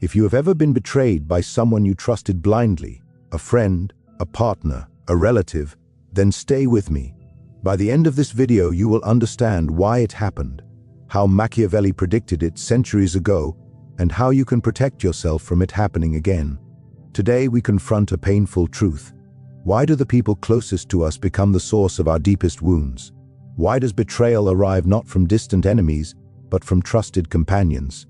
If you have ever been betrayed by someone you trusted blindly, a friend, a partner, a relative, then stay with me. By the end of this video, you will understand why it happened, how Machiavelli predicted it centuries ago, and how you can protect yourself from it happening again. Today, we confront a painful truth. Why do the people closest to us become the source of our deepest wounds? Why does betrayal arrive not from distant enemies, but from trusted companions?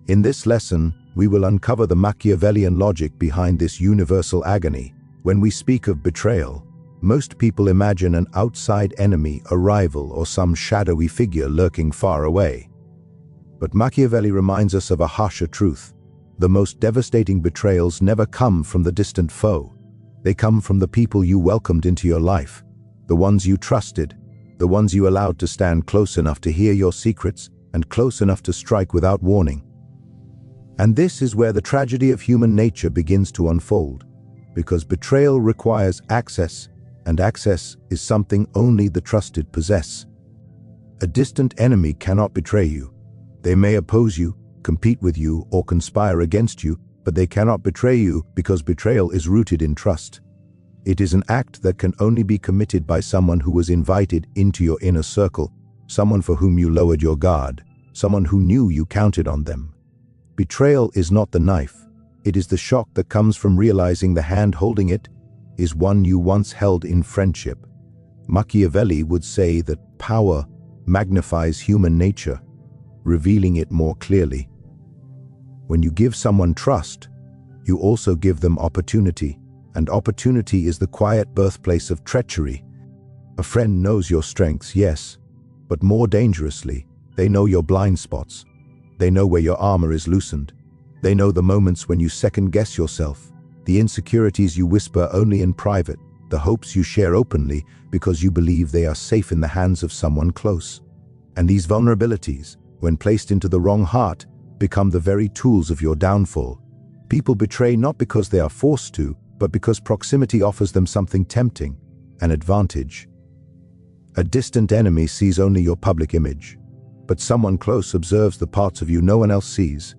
In this lesson, we will uncover the Machiavellian logic behind this universal agony. When we speak of betrayal, most people imagine an outside enemy, a rival, or some shadowy figure lurking far away. But Machiavelli reminds us of a harsher truth. The most devastating betrayals never come from the distant foe. They come from the people you welcomed into your life, the ones you trusted, the ones you allowed to stand close enough to hear your secrets and close enough to strike without warning. And this is where the tragedy of human nature begins to unfold, because betrayal requires access, and access is something only the trusted possess. A distant enemy cannot betray you. They may oppose you, compete with you, or conspire against you, but they cannot betray you because betrayal is rooted in trust. It is an act that can only be committed by someone who was invited into your inner circle, someone for whom you lowered your guard, someone who knew you counted on them. Betrayal is not the knife. It is the shock that comes from realizing the hand holding it is one you once held in friendship. Machiavelli would say that power magnifies human nature, revealing it more clearly. When you give someone trust, you also give them opportunity, and opportunity is the quiet birthplace of treachery. A friend knows your strengths, yes, but more dangerously, they know your blind spots. They know where your armor is loosened. They know the moments when you second-guess yourself, the insecurities you whisper only in private, the hopes you share openly because you believe they are safe in the hands of someone close. And these vulnerabilities, when placed into the wrong heart, become the very tools of your downfall. People betray not because they are forced to, but because proximity offers them something tempting, an advantage. A distant enemy sees only your public image, but someone close observes the parts of you no one else sees.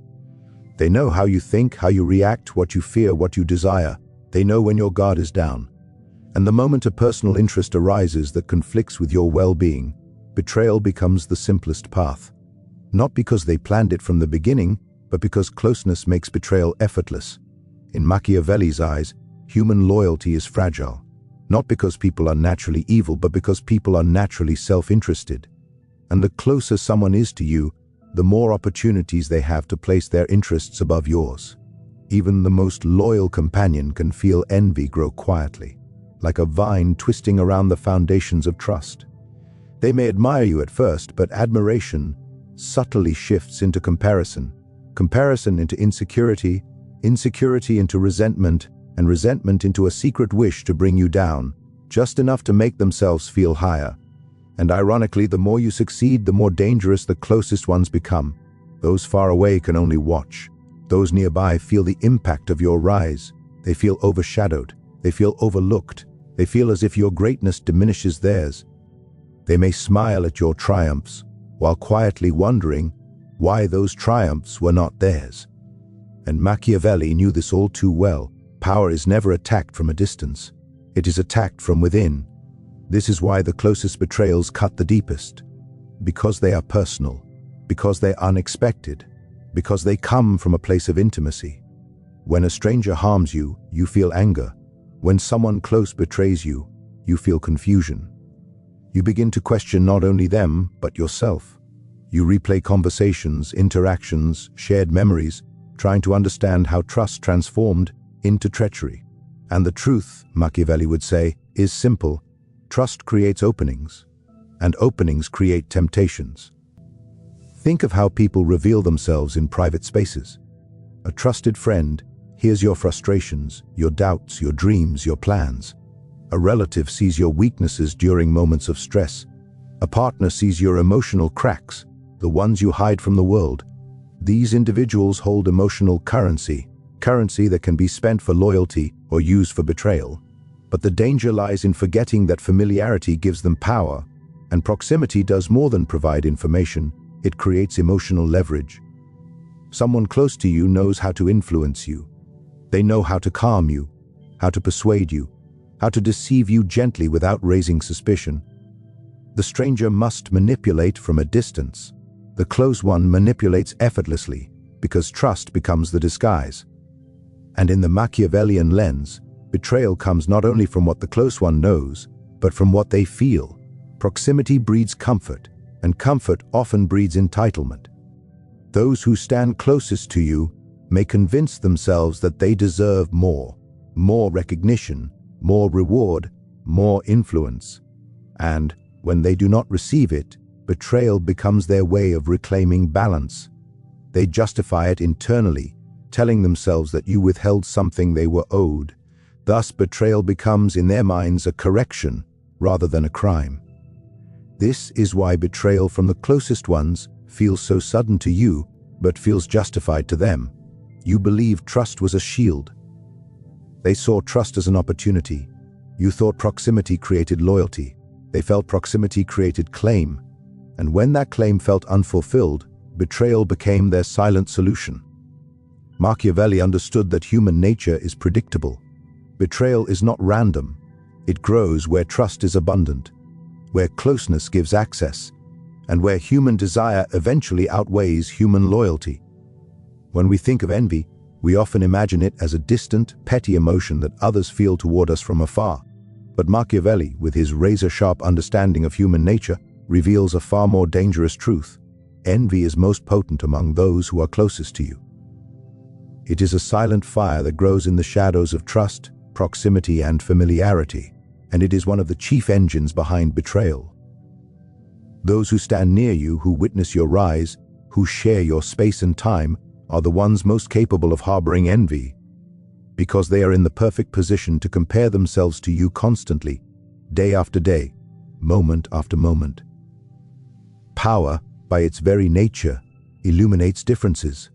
They know how you think, how you react, what you fear, what you desire. They know when your guard is down. And the moment a personal interest arises that conflicts with your well-being, betrayal becomes the simplest path. Not because they planned it from the beginning, but because closeness makes betrayal effortless. In Machiavelli's eyes, human loyalty is fragile, not because people are naturally evil, but because people are naturally self-interested. And the closer someone is to you, the more opportunities they have to place their interests above yours. Even the most loyal companion can feel envy grow quietly, like a vine twisting around the foundations of trust. They may admire you at first, but admiration subtly shifts into comparison, comparison into insecurity, insecurity into resentment, and resentment into a secret wish to bring you down, just enough to make themselves feel higher. And ironically, the more you succeed, the more dangerous the closest ones become. Those far away can only watch. Those nearby feel the impact of your rise. They feel overshadowed. They feel overlooked. They feel as if your greatness diminishes theirs. They may smile at your triumphs, while quietly wondering why those triumphs were not theirs. And Machiavelli knew this all too well. Power is never attacked from a distance. It is attacked from within. This is why the closest betrayals cut the deepest. Because they are personal, because they are unexpected, because they come from a place of intimacy. When a stranger harms you, you feel anger. When someone close betrays you, you feel confusion. You begin to question not only them, but yourself. You replay conversations, interactions, shared memories, trying to understand how trust transformed into treachery. And the truth, Machiavelli would say, is simple. Trust creates openings, and openings create temptations. Think of how people reveal themselves in private spaces. A trusted friend hears your frustrations, your doubts, your dreams, your plans. A relative sees your weaknesses during moments of stress. A partner sees your emotional cracks, the ones you hide from the world. These individuals hold emotional currency that can be spent for loyalty or used for betrayal. But the danger lies in forgetting that familiarity gives them power, and proximity does more than provide information, it creates emotional leverage. Someone close to you knows how to influence you. They know how to calm you, how to persuade you, how to deceive you gently without raising suspicion. The stranger must manipulate from a distance. The close one manipulates effortlessly because trust becomes the disguise. And in the Machiavellian lens, betrayal comes not only from what the close one knows, but from what they feel. Proximity breeds comfort, and comfort often breeds entitlement. Those who stand closest to you may convince themselves that they deserve more recognition, more reward, more influence. And when they do not receive it, betrayal becomes their way of reclaiming balance. They justify it internally, telling themselves that you withheld something they were owed. Thus, betrayal becomes, in their minds, a correction rather than a crime. This is why betrayal from the closest ones feels so sudden to you, but feels justified to them. You believe trust was a shield. They saw trust as an opportunity. You thought proximity created loyalty. They felt proximity created claim. And when that claim felt unfulfilled, betrayal became their silent solution. Machiavelli understood that human nature is predictable. Betrayal is not random. It grows where trust is abundant, where closeness gives access, and where human desire eventually outweighs human loyalty. When we think of envy, we often imagine it as a distant, petty emotion that others feel toward us from afar. But Machiavelli, with his razor-sharp understanding of human nature, reveals a far more dangerous truth. Envy is most potent among those who are closest to you. It is a silent fire that grows in the shadows of trust, proximity, and familiarity, and it is one of the chief engines behind betrayal. Those who stand near you, who witness your rise, who share your space and time, are the ones most capable of harboring envy, because they are in the perfect position to compare themselves to you constantly, day after day, moment after moment. Power, by its very nature, illuminates differences.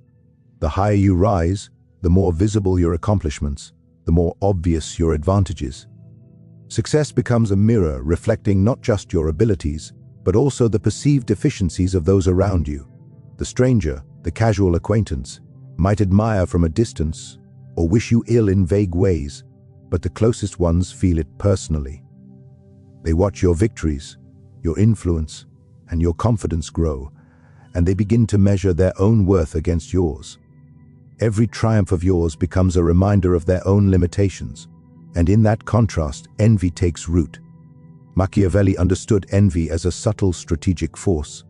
The higher you rise, the more visible your accomplishments, the more obvious your advantages. Success becomes a mirror reflecting not just your abilities, but also the perceived deficiencies of those around you. The stranger, the casual acquaintance, might admire from a distance or wish you ill in vague ways, but the closest ones feel it personally. They watch your victories, your influence, and your confidence grow, and they begin to measure their own worth against yours. Every triumph of yours becomes a reminder of their own limitations, and in that contrast, envy takes root. Machiavelli understood envy as a subtle strategic force.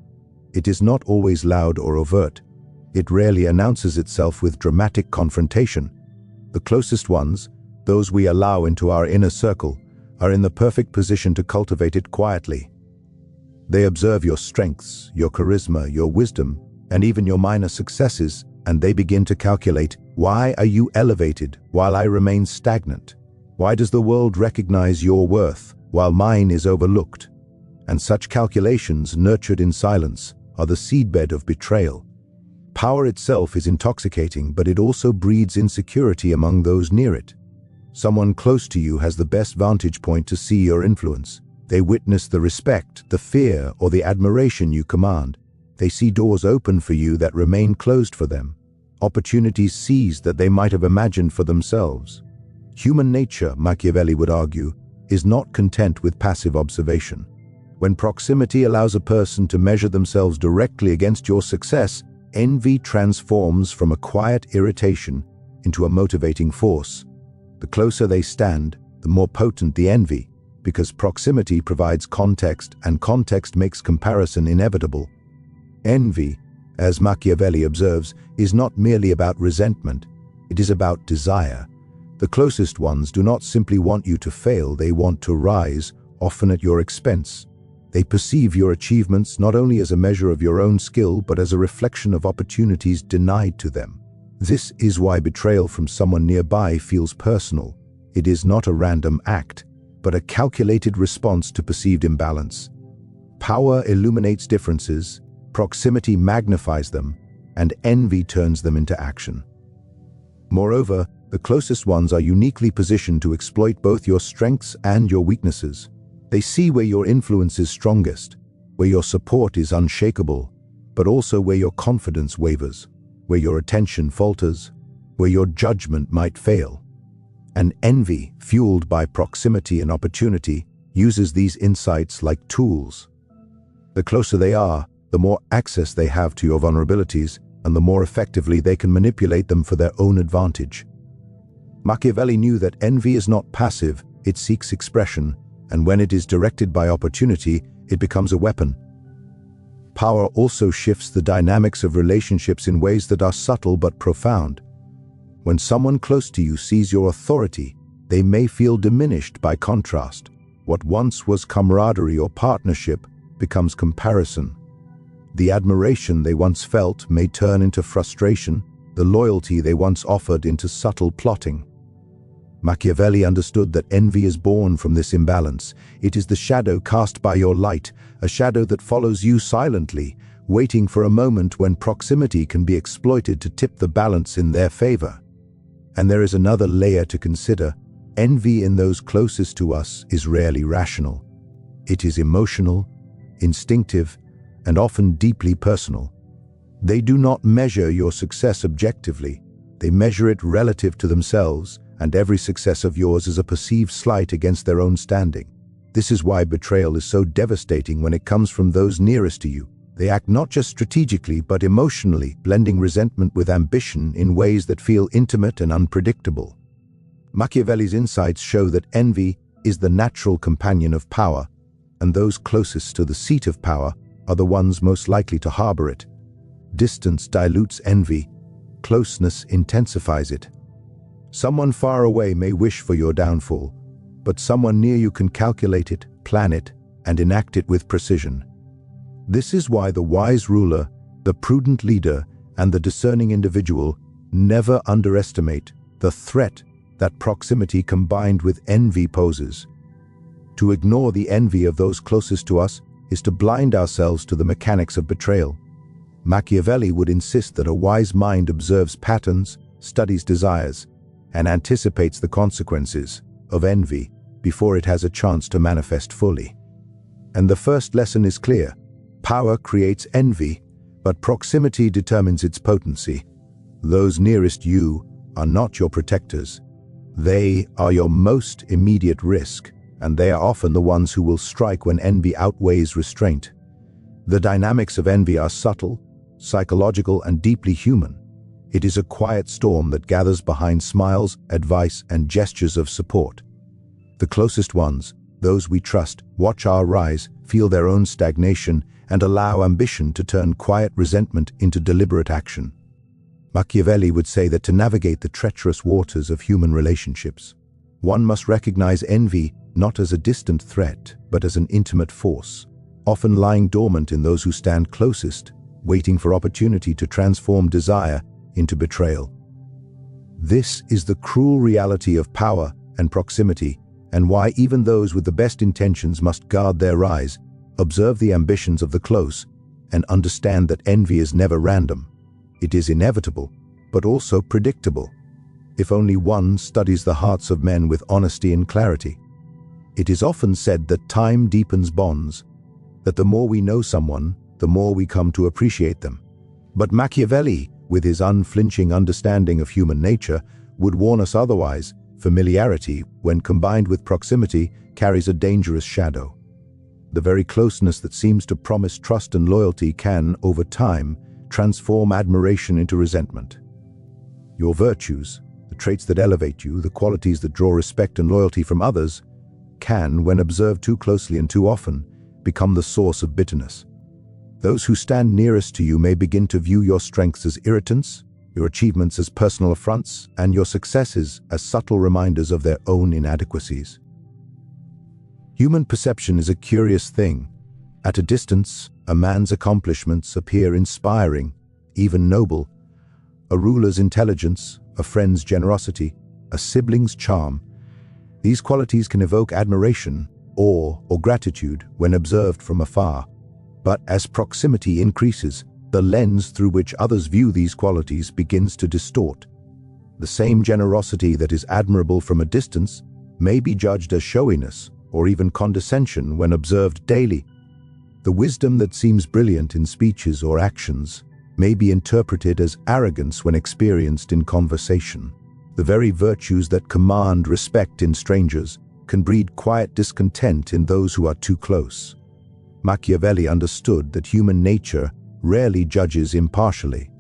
It is not always loud or overt. It rarely announces itself with dramatic confrontation. The closest ones, those we allow into our inner circle, are in the perfect position to cultivate it quietly. They observe your strengths, your charisma, your wisdom, and even your minor successes, and they begin to calculate, why are you elevated while I remain stagnant? Why does the world recognize your worth while mine is overlooked? And such calculations, nurtured in silence, are the seedbed of betrayal. Power itself is intoxicating, but it also breeds insecurity among those near it. Someone close to you has the best vantage point to see your influence. They witness the respect, the fear, or the admiration you command. They see doors open for you that remain closed for them, opportunities seized that they might have imagined for themselves. Human nature, Machiavelli would argue, is not content with passive observation. When proximity allows a person to measure themselves directly against your success, envy transforms from a quiet irritation into a motivating force. The closer they stand, the more potent the envy, because proximity provides context, and context makes comparison inevitable. Envy, as Machiavelli observes, is not merely about resentment, it is about desire. The closest ones do not simply want you to fail, they want to rise, often at your expense. They perceive your achievements not only as a measure of your own skill, but as a reflection of opportunities denied to them. This is why betrayal from someone nearby feels personal. It is not a random act, but a calculated response to perceived imbalance. Power illuminates differences, proximity magnifies them, and envy turns them into action. Moreover, the closest ones are uniquely positioned to exploit both your strengths and your weaknesses. They see where your influence is strongest, where your support is unshakable, but also where your confidence wavers. where your attention falters, where your judgment might fail. And envy, fueled by proximity and opportunity, uses these insights like tools. The closer they are, the more access they have to your vulnerabilities, and the more effectively they can manipulate them for their own advantage. Machiavelli knew that envy is not passive, it seeks expression, and when it is directed by opportunity, it becomes a weapon. Power also shifts the dynamics of relationships in ways that are subtle but profound. When someone close to you sees your authority, they may feel diminished by contrast. What once was camaraderie or partnership becomes comparison. The admiration they once felt may turn into frustration, the loyalty they once offered into subtle plotting. Machiavelli understood that envy is born from this imbalance. It is the shadow cast by your light, a shadow that follows you silently, waiting for a moment when proximity can be exploited to tip the balance in their favor. And there is another layer to consider. Envy in those closest to us is rarely rational. It is emotional, instinctive, and often deeply personal. They do not measure your success objectively. They measure it relative to themselves, and every success of yours is a perceived slight against their own standing. This is why betrayal is so devastating when it comes from those nearest to you. They act not just strategically but emotionally, blending resentment with ambition in ways that feel intimate and unpredictable. Machiavelli's insights show that envy is the natural companion of power, and those closest to the seat of power are the ones most likely to harbor it. Distance dilutes envy, closeness intensifies it. Someone far away may wish for your downfall, but someone near you can calculate it, plan it, and enact it with precision. This is why the wise ruler, the prudent leader, and the discerning individual never underestimate the threat that proximity combined with envy poses. To ignore the envy of those closest to us is to blind ourselves to the mechanics of betrayal. Machiavelli would insist that a wise mind observes patterns, studies desires, and anticipates the consequences of envy before it has a chance to manifest fully. And the first lesson is clear. Power creates envy, but proximity determines its potency. Those nearest you are not your protectors. They are your most immediate risk, and they are often the ones who will strike when envy outweighs restraint. The dynamics of envy are subtle, psychological, and deeply human. It is a quiet storm that gathers behind smiles, advice, and gestures of support. The closest ones, those we trust, watch our rise, feel their own stagnation, and allow ambition to turn quiet resentment into deliberate action. Machiavelli would say that to navigate the treacherous waters of human relationships, one must recognize envy not as a distant threat, but as an intimate force, often lying dormant in those who stand closest, waiting for opportunity to transform desire into betrayal. This is the cruel reality of power and proximity, and why even those with the best intentions must guard their rise, observe the ambitions of the close, and understand that envy is never random. It is inevitable, but also predictable, if only one studies the hearts of men with honesty and clarity. It is often said that time deepens bonds, that the more we know someone, the more we come to appreciate them. But Machiavelli, with his unflinching understanding of human nature, would warn us otherwise. Familiarity, when combined with proximity, carries a dangerous shadow. The very closeness that seems to promise trust and loyalty can, over time, transform admiration into resentment. Your virtues, the traits that elevate you, the qualities that draw respect and loyalty from others, can, when observed too closely and too often, become the source of bitterness. Those who stand nearest to you may begin to view your strengths as irritants, your achievements as personal affronts, and your successes as subtle reminders of their own inadequacies. Human perception is a curious thing. At a distance, a man's accomplishments appear inspiring, even noble. A ruler's intelligence, a friend's generosity, a sibling's charm. These qualities can evoke admiration, awe, or gratitude when observed from afar. But as proximity increases, the lens through which others view these qualities begins to distort. The same generosity that is admirable from a distance may be judged as showiness or even condescension when observed daily. The wisdom that seems brilliant in speeches or actions may be interpreted as arrogance when experienced in conversation. The very virtues that command respect in strangers can breed quiet discontent in those who are too close. Machiavelli understood that human nature rarely judges impartially.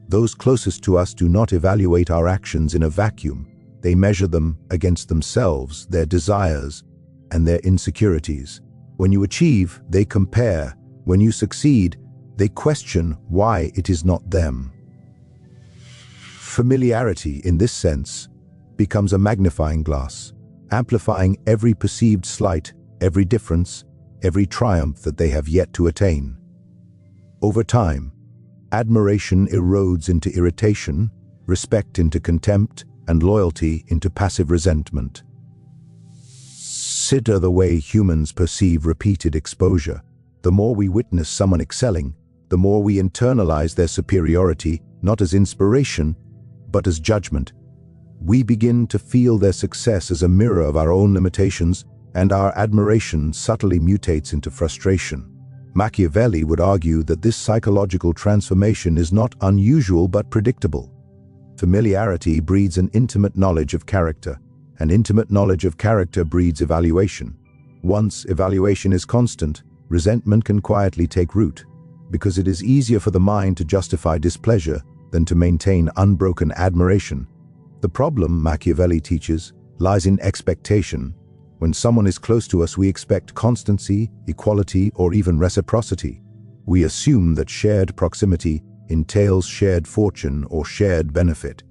Those closest to us do not evaluate our actions in a vacuum. They measure them against themselves, their desires, and their insecurities. When you achieve, they compare. When you succeed, they question why it is not them. Familiarity, in this sense, becomes a magnifying glass, amplifying every perceived slight, every difference, every triumph that they have yet to attain. Over time, admiration erodes into irritation, respect into contempt, and loyalty into passive resentment. Consider the way humans perceive repeated exposure. The more we witness someone excelling, the more we internalize their superiority, not as inspiration, but as judgment. We begin to feel their success as a mirror of our own limitations, and our admiration subtly mutates into frustration. Machiavelli would argue that this psychological transformation is not unusual but predictable. Familiarity breeds an intimate knowledge of character. An intimate knowledge of character breeds evaluation. Once evaluation is constant, resentment can quietly take root, because it is easier for the mind to justify displeasure than to maintain unbroken admiration. The problem, Machiavelli teaches, lies in expectation. When someone is close to us, we expect constancy, equality, or even reciprocity. We assume that shared proximity entails shared fortune or shared benefit.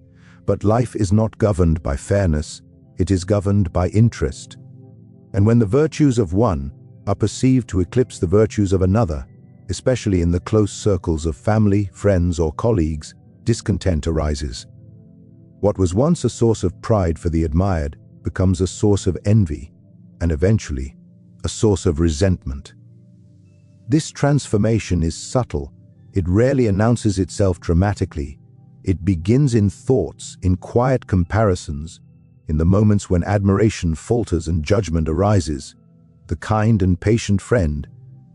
But life is not governed by fairness, it is governed by interest. And when the virtues of one are perceived to eclipse the virtues of another, especially in the close circles of family, friends, or colleagues, discontent arises. What was once a source of pride for the admired becomes a source of envy, and eventually, a source of resentment. This transformation is subtle. It rarely announces itself dramatically. It begins in thoughts, in quiet comparisons, in the moments when admiration falters and judgment arises. The kind and patient friend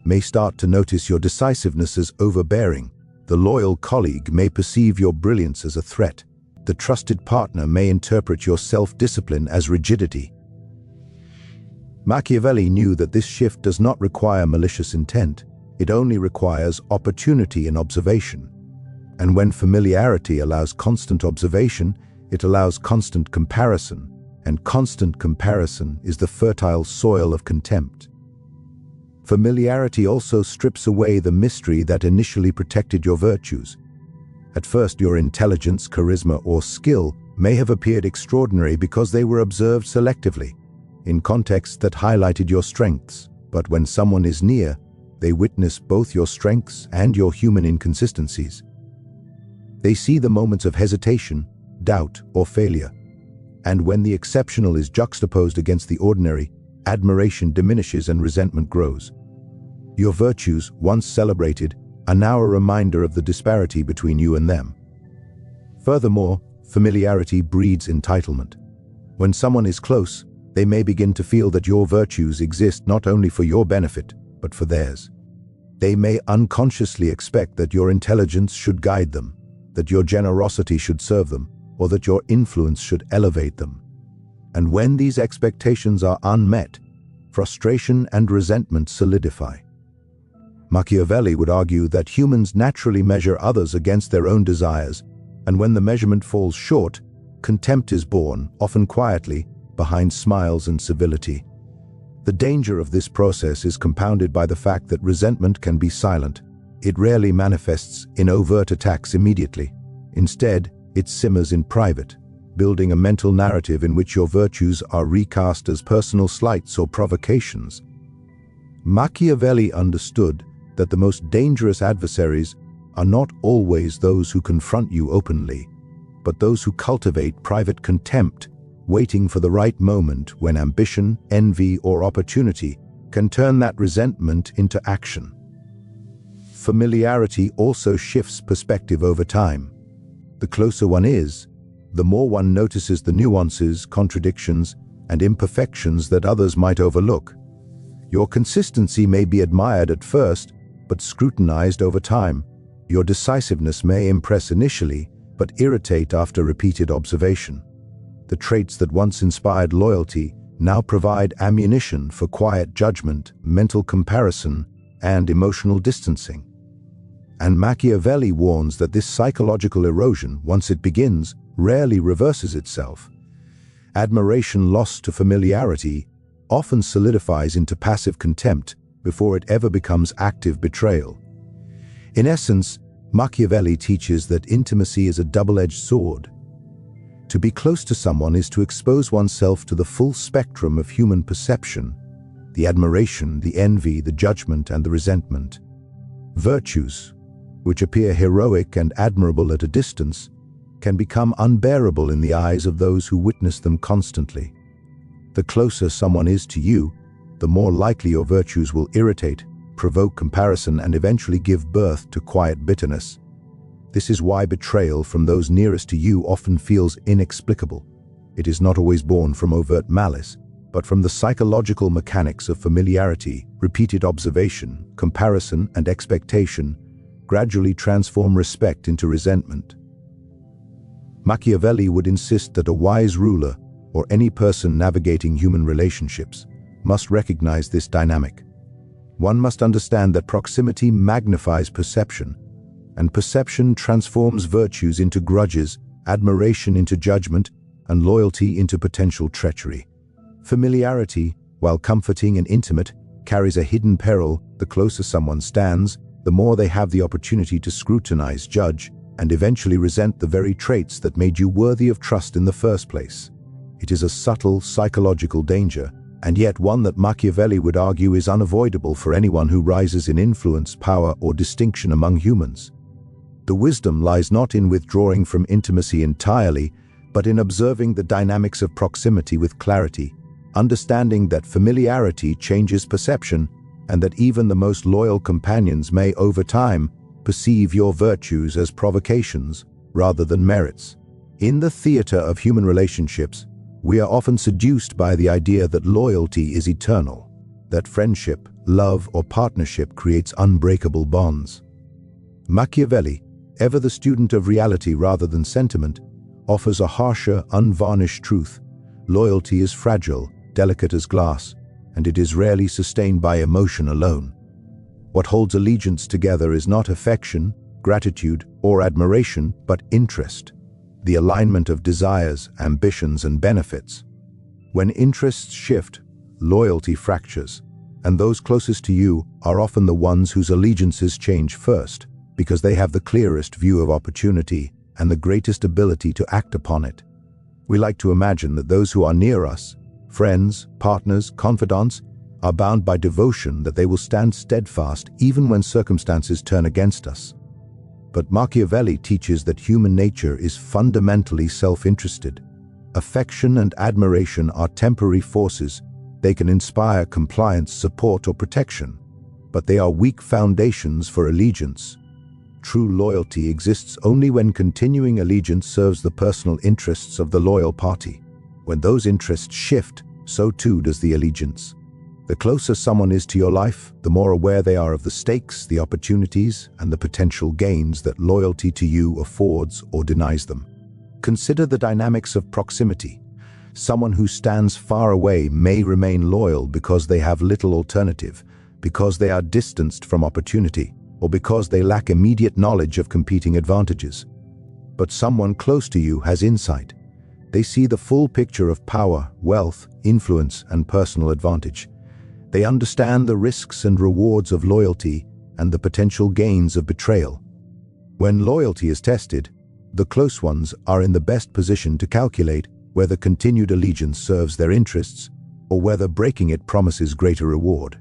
may start to notice your decisiveness as overbearing. The loyal colleague may perceive your brilliance as a threat. The trusted partner may interpret your self-discipline as rigidity. Machiavelli knew that this shift does not require malicious intent. It only requires opportunity and observation. And when familiarity allows constant observation, it allows constant comparison, and constant comparison is the fertile soil of contempt. Familiarity also strips away the mystery that initially protected your virtues. At first, your intelligence, charisma, or skill may have appeared extraordinary because they were observed selectively, in contexts that highlighted your strengths. But when someone is near, they witness both your strengths and your human inconsistencies. They see the moments of hesitation, doubt, or failure. And when the exceptional is juxtaposed against the ordinary, admiration diminishes and resentment grows. Your virtues, once celebrated, are now a reminder of the disparity between you and them. Furthermore, familiarity breeds entitlement. When someone is close, they may begin to feel that your virtues exist not only for your benefit, but for theirs. They may unconsciously expect that your intelligence should guide them, that your generosity should serve them, or that your influence should elevate them. And when these expectations are unmet, frustration and resentment solidify. Machiavelli would argue that humans naturally measure others against their own desires, and when the measurement falls short, contempt is born, often quietly, behind smiles and civility. The danger of this process is compounded by the fact that resentment can be silent. It rarely manifests in overt attacks immediately. Instead, it simmers in private, building a mental narrative in which your virtues are recast as personal slights or provocations. Machiavelli understood that the most dangerous adversaries are not always those who confront you openly, but those who cultivate private contempt, waiting for the right moment when ambition, envy, or opportunity can turn that resentment into action. Familiarity also shifts perspective over time. The closer one is, the more one notices the nuances, contradictions, and imperfections that others might overlook. Your consistency may be admired at first, but scrutinized over time. Your decisiveness may impress initially, but irritate after repeated observation. The traits that once inspired loyalty now provide ammunition for quiet judgment, mental comparison, and emotional distancing. And Machiavelli warns that this psychological erosion, once it begins, rarely reverses itself. Admiration lost to familiarity often solidifies into passive contempt before it ever becomes active betrayal. In essence, Machiavelli teaches that intimacy is a double-edged sword. To be close to someone is to expose oneself to the full spectrum of human perception, the admiration, the envy, the judgment, and the resentment. Virtues, which appear heroic and admirable at a distance, can become unbearable in the eyes of those who witness them constantly. The closer someone is to you, the more likely your virtues will irritate, provoke comparison, and eventually give birth to quiet bitterness. This is why betrayal from those nearest to you often feels inexplicable. It is not always born from overt malice, but from the psychological mechanics of familiarity. Repeated observation, comparison, and expectation gradually transform respect into resentment. Machiavelli would insist that a wise ruler, or any person navigating human relationships, must recognize this dynamic. One must understand that proximity magnifies perception, and perception transforms virtues into grudges, admiration into judgment, and loyalty into potential treachery. Familiarity, while comforting and intimate, carries a hidden peril. The closer someone stands, the more they have the opportunity to scrutinize, judge, and eventually resent the very traits that made you worthy of trust in the first place. It is a subtle psychological danger, and yet one that Machiavelli would argue is unavoidable for anyone who rises in influence, power, or distinction among humans. The wisdom lies not in withdrawing from intimacy entirely, but in observing the dynamics of proximity with clarity, understanding that familiarity changes perception, and that even the most loyal companions may, over time, perceive your virtues as provocations rather than merits. In the theater of human relationships, we are often seduced by the idea that loyalty is eternal, that friendship, love, or partnership creates unbreakable bonds. Machiavelli, ever the student of reality rather than sentiment, offers a harsher, unvarnished truth. Loyalty is fragile, delicate as glass, and it is rarely sustained by emotion alone. What holds allegiance together is not affection, gratitude, or admiration, but interest, the alignment of desires, ambitions, and benefits. When interests shift, loyalty fractures, and those closest to you are often the ones whose allegiances change first, because they have the clearest view of opportunity and the greatest ability to act upon it. We like to imagine that those who are near us, friends, partners, confidants, are bound by devotion, that they will stand steadfast even when circumstances turn against us. But Machiavelli teaches that human nature is fundamentally self-interested. Affection and admiration are temporary forces. They can inspire compliance, support, or protection, but they are weak foundations for allegiance. True loyalty exists only when continuing allegiance serves the personal interests of the loyal party. When those interests shift, so too does the allegiance. The closer someone is to your life, the more aware they are of the stakes, the opportunities, and the potential gains that loyalty to you affords or denies them. Consider the dynamics of proximity. Someone who stands far away may remain loyal because they have little alternative, because they are distanced from opportunity, or because they lack immediate knowledge of competing advantages. But someone close to you has insight. They see the full picture of power, wealth, influence, and personal advantage. They understand the risks and rewards of loyalty and the potential gains of betrayal. When loyalty is tested, the close ones are in the best position to calculate whether continued allegiance serves their interests or whether breaking it promises greater reward.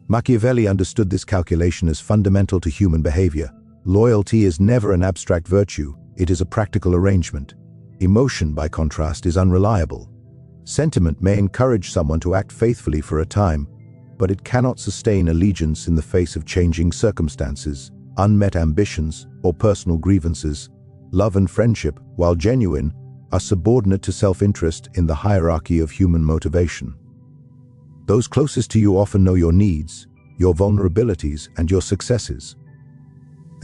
Machiavelli understood this calculation as fundamental to human behavior. Loyalty is never an abstract virtue, it is a practical arrangement. Emotion, by contrast, is unreliable. Sentiment may encourage someone to act faithfully for a time, but it cannot sustain allegiance in the face of changing circumstances, unmet ambitions, or personal grievances. Love and friendship, while genuine, are subordinate to self-interest in the hierarchy of human motivation. Those closest to you often know your needs, your vulnerabilities, and your successes.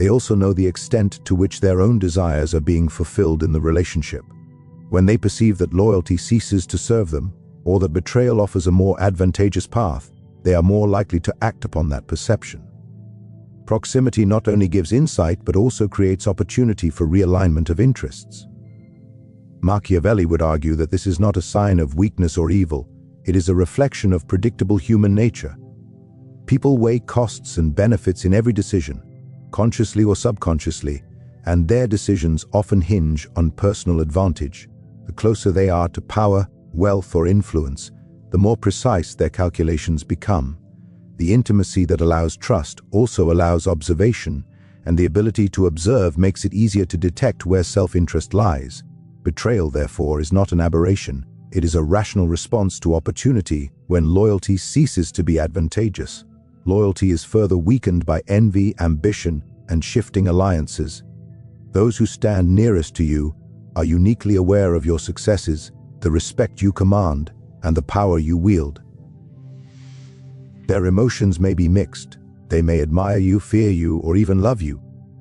They also know the extent to which their own desires are being fulfilled in the relationship. When they perceive that loyalty ceases to serve them, or that betrayal offers a more advantageous path, they are more likely to act upon that perception. Proximity not only gives insight but also creates opportunity for realignment of interests. Machiavelli would argue that this is not a sign of weakness or evil, it is a reflection of predictable human nature. People weigh costs and benefits in every decision, consciously or subconsciously, and their decisions often hinge on personal advantage. The closer they are to power, wealth, or influence, the more precise their calculations become. The intimacy that allows trust also allows observation, and the ability to observe makes it easier to detect where self-interest lies. Betrayal, therefore, is not an aberration. It is a rational response to opportunity when loyalty ceases to be advantageous. Loyalty is further weakened by envy, ambition, and shifting alliances. Those who stand nearest to you are uniquely aware of your successes, the respect you command, and the power you wield. Their emotions may be mixed. They may admire you, fear you, or even love you.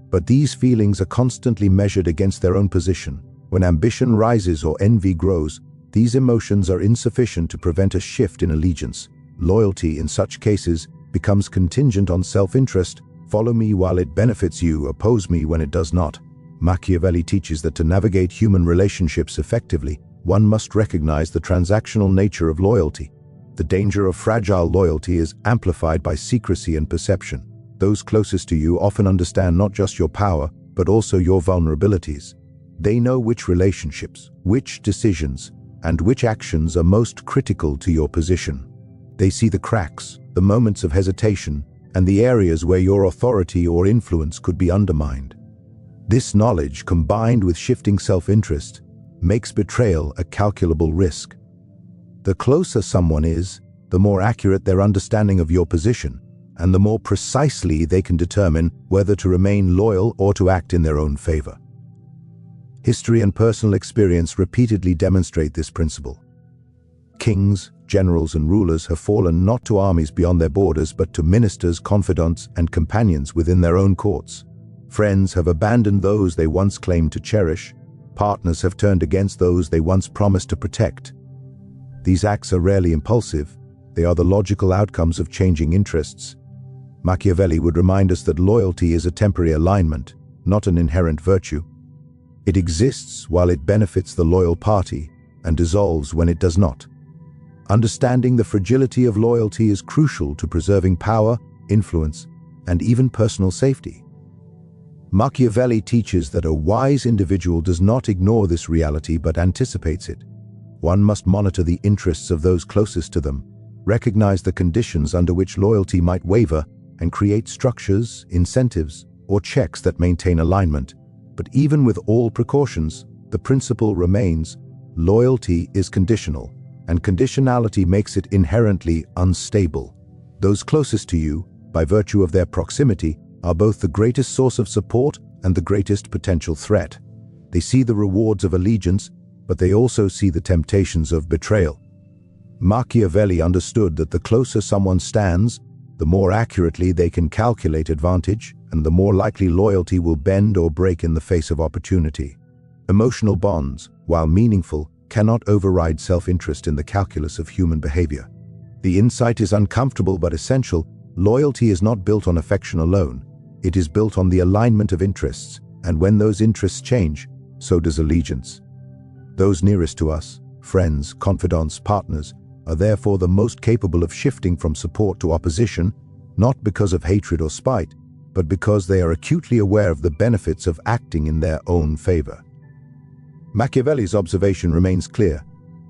But these feelings are constantly measured against their own position. When ambition rises or envy grows, these emotions are insufficient to prevent a shift in allegiance. Loyalty, in such cases, becomes contingent on self-interest. Follow me while it benefits you, oppose me when it does not. Machiavelli teaches that to navigate human relationships effectively, one must recognize the transactional nature of loyalty. The danger of fragile loyalty is amplified by secrecy and perception. Those closest to you often understand not just your power, but also your vulnerabilities. They know which relationships, which decisions, and which actions are most critical to your position. They see the cracks, the moments of hesitation, and the areas where your authority or influence could be undermined. This knowledge, combined with shifting self-interest, makes betrayal a calculable risk. The closer someone is, the more accurate their understanding of your position, and the more precisely they can determine whether to remain loyal or to act in their own favor. History and personal experience repeatedly demonstrate this principle. Kings, generals, and rulers have fallen not to armies beyond their borders, but to ministers, confidants, and companions within their own courts. Friends have abandoned those they once claimed to cherish. Partners have turned against those they once promised to protect. These acts are rarely impulsive. They are the logical outcomes of changing interests. Machiavelli would remind us that loyalty is a temporary alignment, not an inherent virtue. It exists while it benefits the loyal party and dissolves when it does not. Understanding the fragility of loyalty is crucial to preserving power, influence, and even personal safety. Machiavelli teaches that a wise individual does not ignore this reality but anticipates it. One must monitor the interests of those closest to them, recognize the conditions under which loyalty might waver, and create structures, incentives, or checks that maintain alignment. But even with all precautions, the principle remains: loyalty is conditional, and conditionality makes it inherently unstable. Those closest to you, by virtue of their proximity, are both the greatest source of support and the greatest potential threat. They see the rewards of allegiance, but they also see the temptations of betrayal. Machiavelli understood that the closer someone stands, the more accurately they can calculate advantage, and the more likely loyalty will bend or break in the face of opportunity. Emotional bonds, while meaningful, cannot override self-interest in the calculus of human behavior. The insight is uncomfortable but essential. Loyalty is not built on affection alone. It is built on the alignment of interests, and when those interests change, so does allegiance. Those nearest to us, friends, confidants, partners, are therefore the most capable of shifting from support to opposition, not because of hatred or spite, but because they are acutely aware of the benefits of acting in their own favor. Machiavelli's observation remains clear.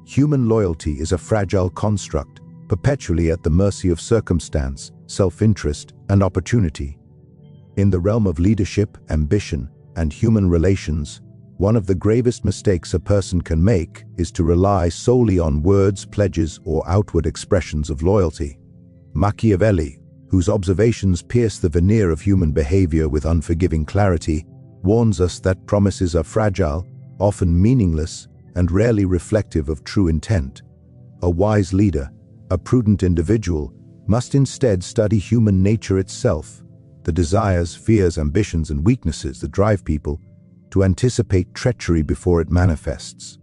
Human loyalty is a fragile construct, perpetually at the mercy of circumstance, self-interest, and opportunity. In the realm of leadership, ambition, and human relations, one of the gravest mistakes a person can make is to rely solely on words, pledges, or outward expressions of loyalty. Machiavelli, whose observations pierce the veneer of human behavior with unforgiving clarity, warns us that promises are fragile, often meaningless, and rarely reflective of true intent. A wise leader, a prudent individual, must instead study human nature itself. the desires, fears, ambitions, and weaknesses that drive people to anticipate treachery before it manifests.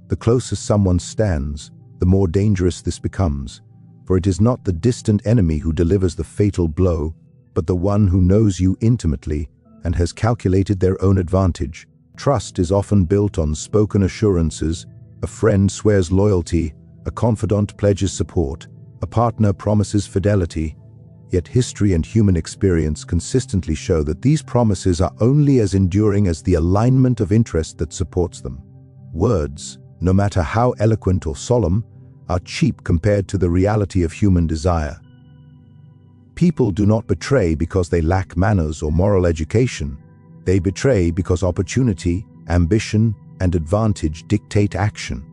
The closer someone stands, the more dangerous this becomes, for it is not the distant enemy who delivers the fatal blow, but the one who knows you intimately and has calculated their own advantage. Trust is often built on spoken assurances. A friend swears loyalty, a confidant pledges support, a partner promises fidelity. Yet history and human experience consistently show that these promises are only as enduring as the alignment of interest that supports them. Words, no matter how eloquent or solemn, are cheap compared to the reality of human desire. People do not betray because they lack manners or moral education. They betray because opportunity, ambition, and advantage dictate action.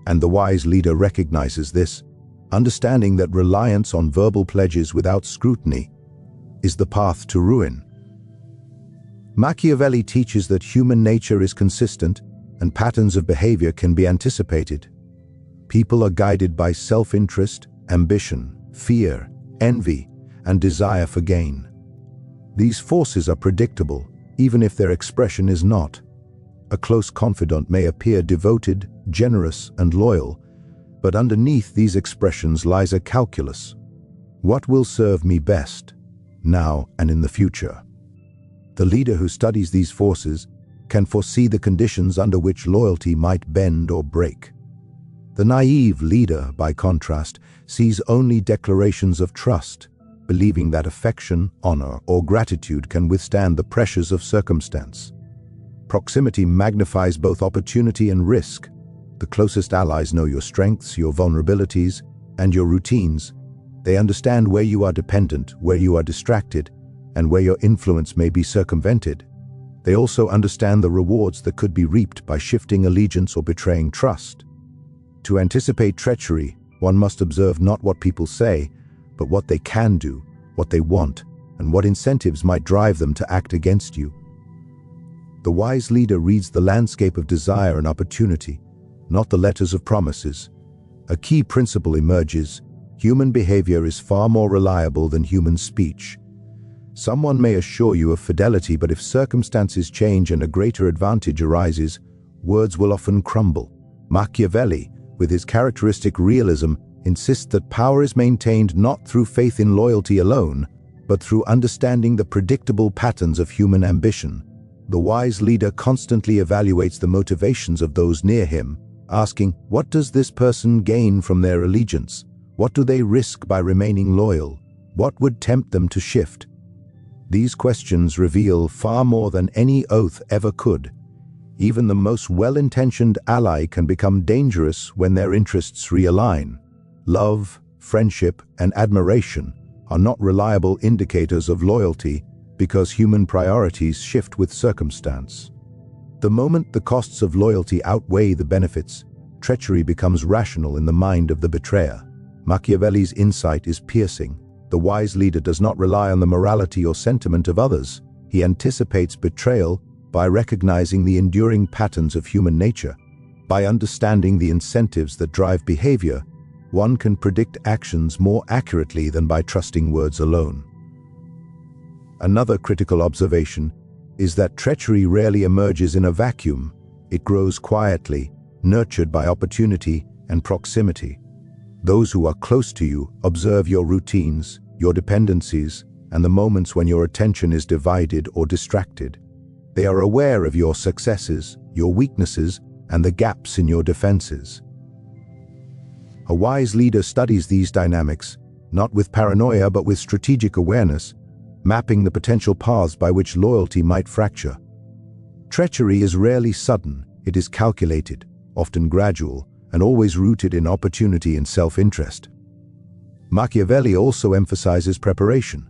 And the wise leader recognizes this, understanding that reliance on verbal pledges without scrutiny is the path to ruin. Machiavelli teaches that human nature is consistent and patterns of behavior can be anticipated. People are guided by self-interest, ambition, fear, envy, and desire for gain. These forces are predictable, even if their expression is not. A close confidant may appear devoted, generous, and loyal, but underneath these expressions lies a calculus. What will serve me best, now and in the future? The leader who studies these forces can foresee the conditions under which loyalty might bend or break. The naive leader, by contrast, sees only declarations of trust, believing that affection, honor, or gratitude can withstand the pressures of circumstance. Proximity magnifies both opportunity and risk. The closest allies know your strengths, your vulnerabilities, and your routines. They understand where you are dependent, where you are distracted, and where your influence may be circumvented. They also understand the rewards that could be reaped by shifting allegiance or betraying trust. To anticipate treachery, one must observe not what people say, but what they can do, what they want, and what incentives might drive them to act against you. The wise leader reads the landscape of desire and opportunity, not the letters of promises. A key principle emerges: human behavior is far more reliable than human speech. Someone may assure you of fidelity, but if circumstances change and a greater advantage arises, words will often crumble. Machiavelli, with his characteristic realism, insists that power is maintained not through faith in loyalty alone, but through understanding the predictable patterns of human ambition. The wise leader constantly evaluates the motivations of those near him, asking, what does this person gain from their allegiance? What do they risk by remaining loyal? What would tempt them to shift? These questions reveal far more than any oath ever could. Even the most well-intentioned ally can become dangerous when their interests realign. Love, friendship, and admiration are not reliable indicators of loyalty because human priorities shift with circumstance. The moment the costs of loyalty outweigh the benefits, treachery becomes rational in the mind of the betrayer. Machiavelli's insight is piercing. The wise leader does not rely on the morality or sentiment of others. He anticipates betrayal by recognizing the enduring patterns of human nature. By understanding the incentives that drive behavior, one can predict actions more accurately than by trusting words alone. Another critical observation is that treachery rarely emerges in a vacuum. It grows quietly, nurtured by opportunity and proximity. Those who are close to you observe your routines, your dependencies, and the moments when your attention is divided or distracted. They are aware of your successes, your weaknesses, and the gaps in your defenses. A wise leader studies these dynamics, not with paranoia but with strategic awareness, mapping the potential paths by which loyalty might fracture. Treachery is rarely sudden. It is calculated, often gradual, and always rooted in opportunity and self-interest. Machiavelli also emphasizes preparation.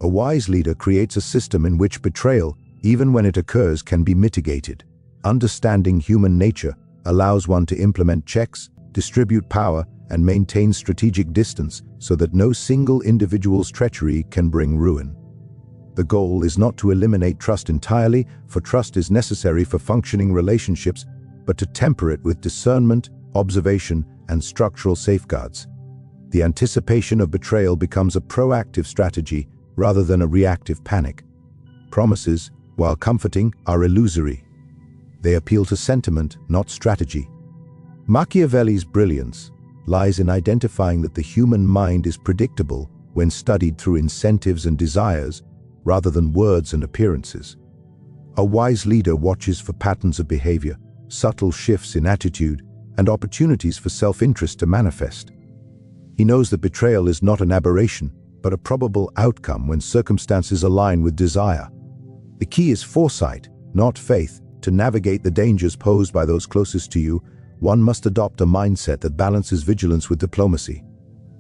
A wise leader creates a system in which betrayal, even when it occurs, can be mitigated. Understanding human nature allows one to implement checks, distribute power, and maintain strategic distance so that no single individual's treachery can bring ruin. The goal is not to eliminate trust entirely, for trust is necessary for functioning relationships, but to temper it with discernment, observation, and structural safeguards. The anticipation of betrayal becomes a proactive strategy, rather than a reactive panic. Promises, while comforting, are illusory. They appeal to sentiment, not strategy. Machiavelli's brilliance lies in identifying that the human mind is predictable when studied through incentives and desires rather than words and appearances. A wise leader watches for patterns of behavior, subtle shifts in attitude, and opportunities for self-interest to manifest. He knows that betrayal is not an aberration, but a probable outcome when circumstances align with desire. The key is foresight, not faith. To navigate the dangers posed by those closest to you, one must adopt a mindset that balances vigilance with diplomacy.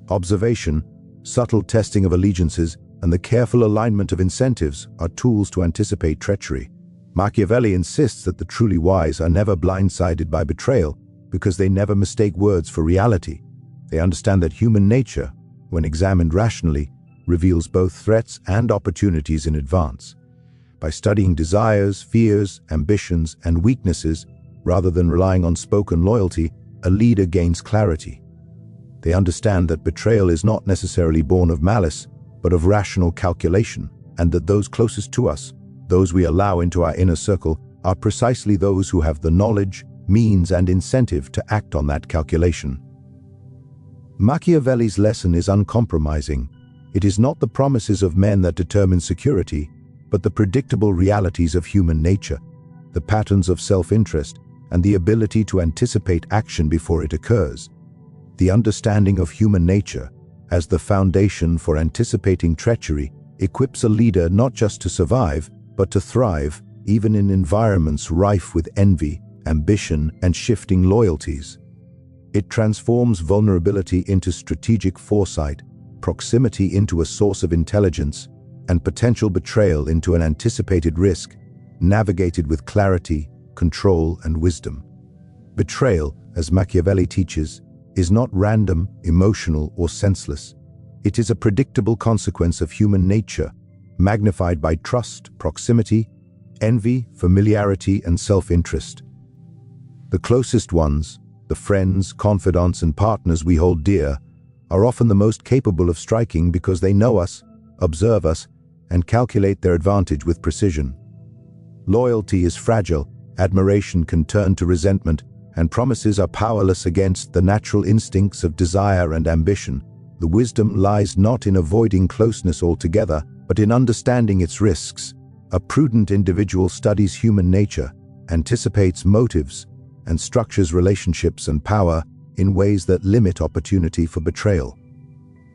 Observation, subtle testing of allegiances, and the careful alignment of incentives are tools to anticipate treachery. Machiavelli insists that the truly wise are never blindsided by betrayal because they never mistake words for reality. They understand that human nature, when examined rationally, reveals both threats and opportunities in advance. By studying desires, fears, ambitions, and weaknesses, rather than relying on spoken loyalty, a leader gains clarity. They understand that betrayal is not necessarily born of malice, but of rational calculation, and that those closest to us, those we allow into our inner circle, are precisely those who have the knowledge, means, and incentive to act on that calculation. Machiavelli's lesson is uncompromising. It is not the promises of men that determine security, but the predictable realities of human nature, the patterns of self-interest, and the ability to anticipate action before it occurs. The understanding of human nature, as the foundation for anticipating treachery, equips a leader not just to survive, but to thrive, even in environments rife with envy, ambition, and shifting loyalties. It transforms vulnerability into strategic foresight, proximity into a source of intelligence, and potential betrayal into an anticipated risk, navigated with clarity, control, and wisdom. Betrayal, as Machiavelli teaches, is not random, emotional, or senseless. It is a predictable consequence of human nature, magnified by trust, proximity, envy, familiarity, and self-interest. The closest ones, the friends, confidants, and partners we hold dear, are often the most capable of striking because they know us, observe us, and calculate their advantage with precision. Loyalty is fragile, admiration can turn to resentment, and promises are powerless against the natural instincts of desire and ambition. The wisdom lies not in avoiding closeness altogether, but in understanding its risks. A prudent individual studies human nature, anticipates motives, and structures relationships and power in ways that limit opportunity for betrayal.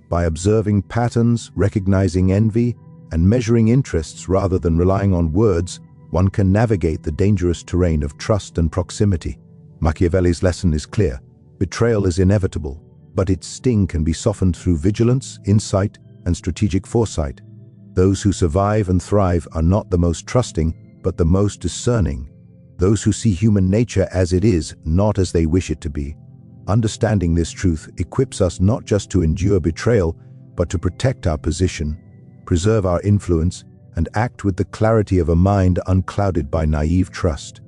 By observing patterns, recognizing envy, and measuring interests rather than relying on words, one can navigate the dangerous terrain of trust and proximity. Machiavelli's lesson is clear. Betrayal is inevitable, but its sting can be softened through vigilance, insight, and strategic foresight. Those who survive and thrive are not the most trusting, but the most discerning. Those who see human nature as it is, not as they wish it to be. Understanding this truth equips us not just to endure betrayal, but to protect our position, preserve our influence, and act with the clarity of a mind unclouded by naive trust.